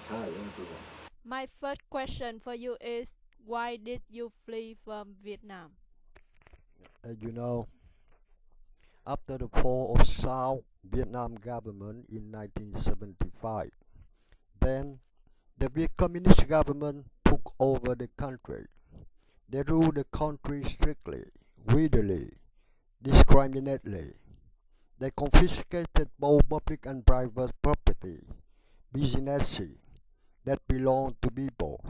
Hi everyone. My first question for you is why did you flee from Vietnam? You know, after the fall of South Vietnam government in 1975, then the Viet Communist government took over the country. They ruled the country strictly, greedily, discriminately. They confiscated both public and private property, businesses that belonged to people.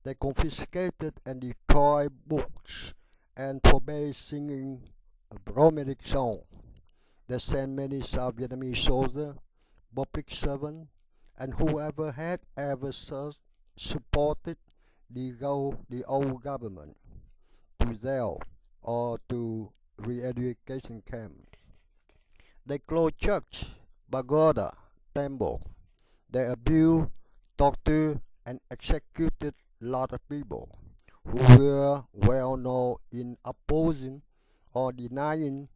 They confiscated and destroyed books and forbade singing romantic songs. They sent many South Vietnamese soldiers, public servants, and whoever had ever supported the old government to jail or to re-education camp. They closed church, pagoda, temple. They abused, tortured, and executed a lot of people who were well known in opposing or denying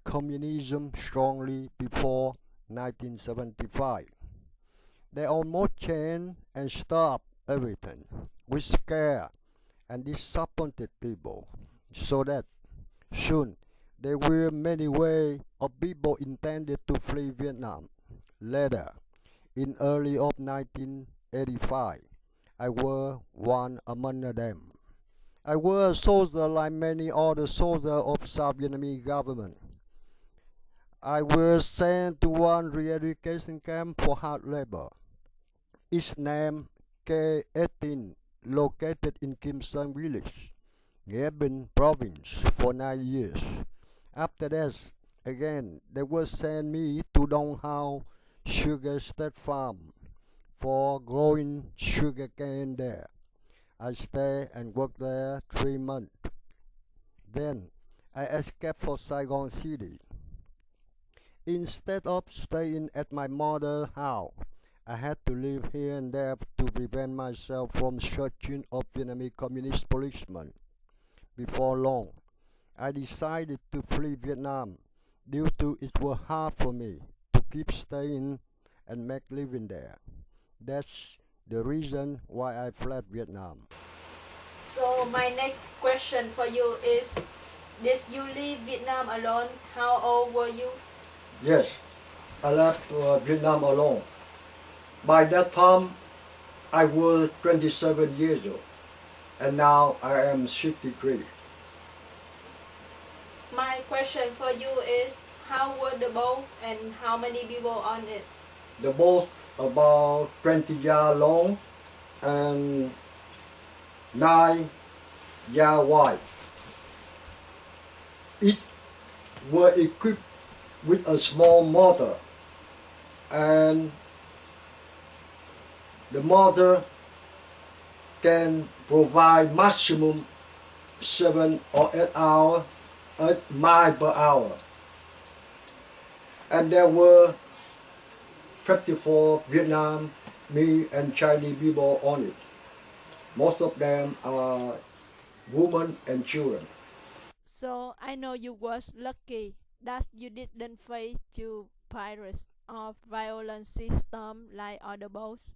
communism strongly before 1975. They almost changed and stopped everything. We scared and disappointed people so that soon there were many ways of people intended to flee Vietnam. Later, in early of 1985, I was one among them. I was a soldier like many other soldiers of South Vietnamese government. I was sent to one re-education camp for hard labor. Its name K18, located in Kim Sang village, Nghệ Bình province, for 9 years. After that, again, they will send me to Dong Hao Sugar State Farm for growing sugarcane there. I stay and work there 3 months. Then I escaped for Saigon City. Instead of staying at my mother's house, I had to live here and there to prevent myself from searching of Vietnamese communist policemen. Before long, I decided to flee Vietnam due to it was hard for me to keep staying and make living there. That's the reason why I fled Vietnam. So my next question for you is did you leave Vietnam alone? How old were you? Yes, I left Vietnam alone. By that time, I was 27 years old, and now I am 63. My question for you is how were the boat and how many people on it? The boat about 20 yards long and 9 yards wide. Each were equipped with a small motor, and the motor can provide maximum 7 or 8 hours, 8 miles per hour. And there were 54 Vietnamese and Chinese people on it. Most of them are women and children. So I know you was lucky that you didn't face to pirates or violent system like other boats.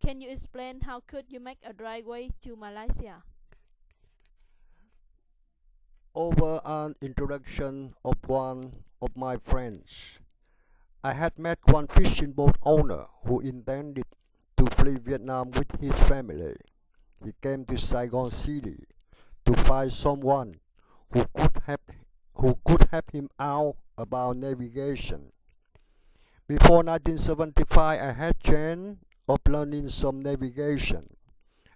Can you explain how could you make a dry way to Malaysia? Over an introduction of one of my friends, I had met one fishing boat owner who intended to flee Vietnam with his family. He came to Saigon City to find someone who could help him out about navigation. Before 1975, I had chance of learning some navigation.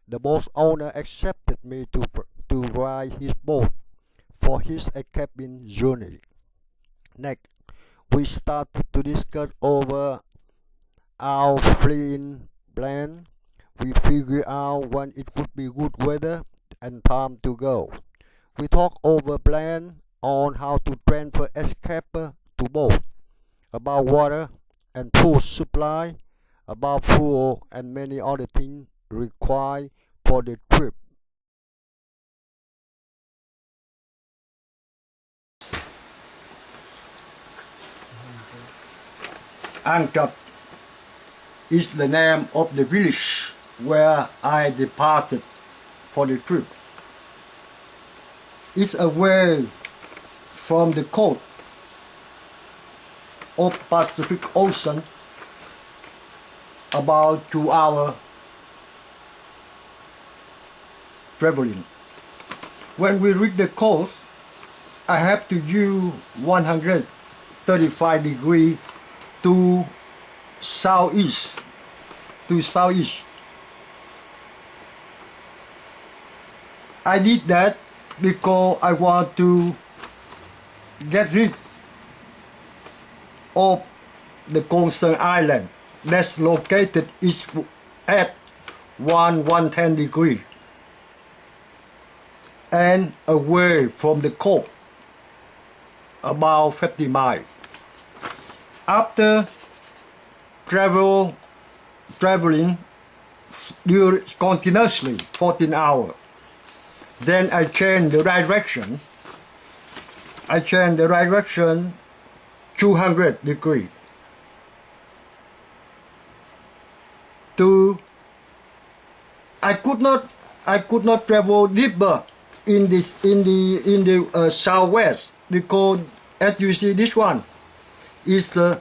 The boat owner accepted me to ride his boat for his escaping journey. Next, we started to discuss over our fleeing plan. We figured out when it would be good weather and time to go. We talked over plan on how to transfer escaper to boat, about water and food supply, about fuel and many other things required for the trip. Ăn trật is the name of the village where I departed for the trip. It's away from the coast of Pacific Ocean, about 2 hours traveling. When we reach the coast, I have to use 135 degrees to southeast. I did that because I want to get rid of the coastal island that's located east at 110 degrees and away from the coast about 50 miles. After traveling continuously 14 hours, then I changed the direction. 200 degrees to I could not travel deeper in the southwest, because as you see, this one is the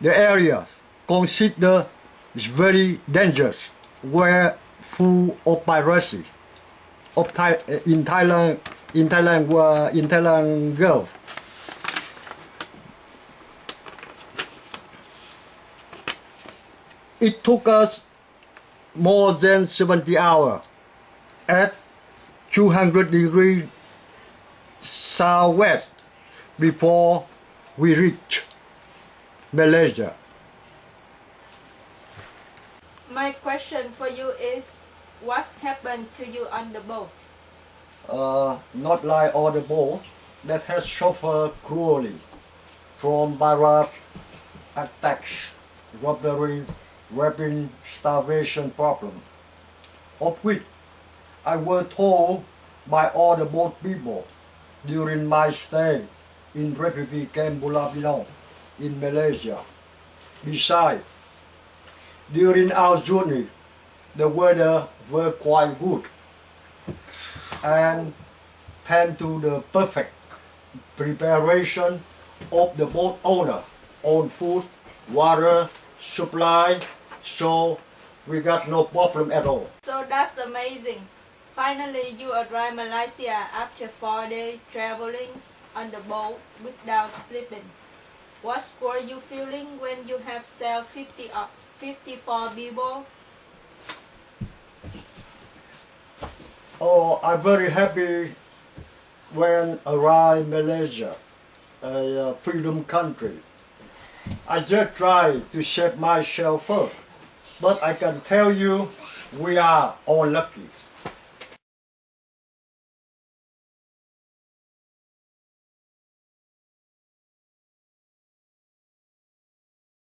area considered is very dangerous, where full of piracy in Thailand Gulf. It took us more than 70 hours at 200 degrees southwest before we reach Malaysia. My question for you is, what happened to you on the boat? Not like all the boats that has suffered cruelly from barrage attacks, robbery, rapine, starvation problem, of which I was told by all the boat people during my stay in refugee camp Pulau Pinang in Malaysia. Besides, during our journey, the weather was quite good, and thanks to the perfect preparation of the boat owner on food, water, supply, so we got no problem at all. So that's amazing. Finally, you arrived Malaysia after 4 days traveling on the boat without sleeping. What were you feeling when you have sailed 54 people? Oh, I'm very happy when arrived Malaysia, a freedom country. I just try to save myself first, but I can tell you we are all lucky.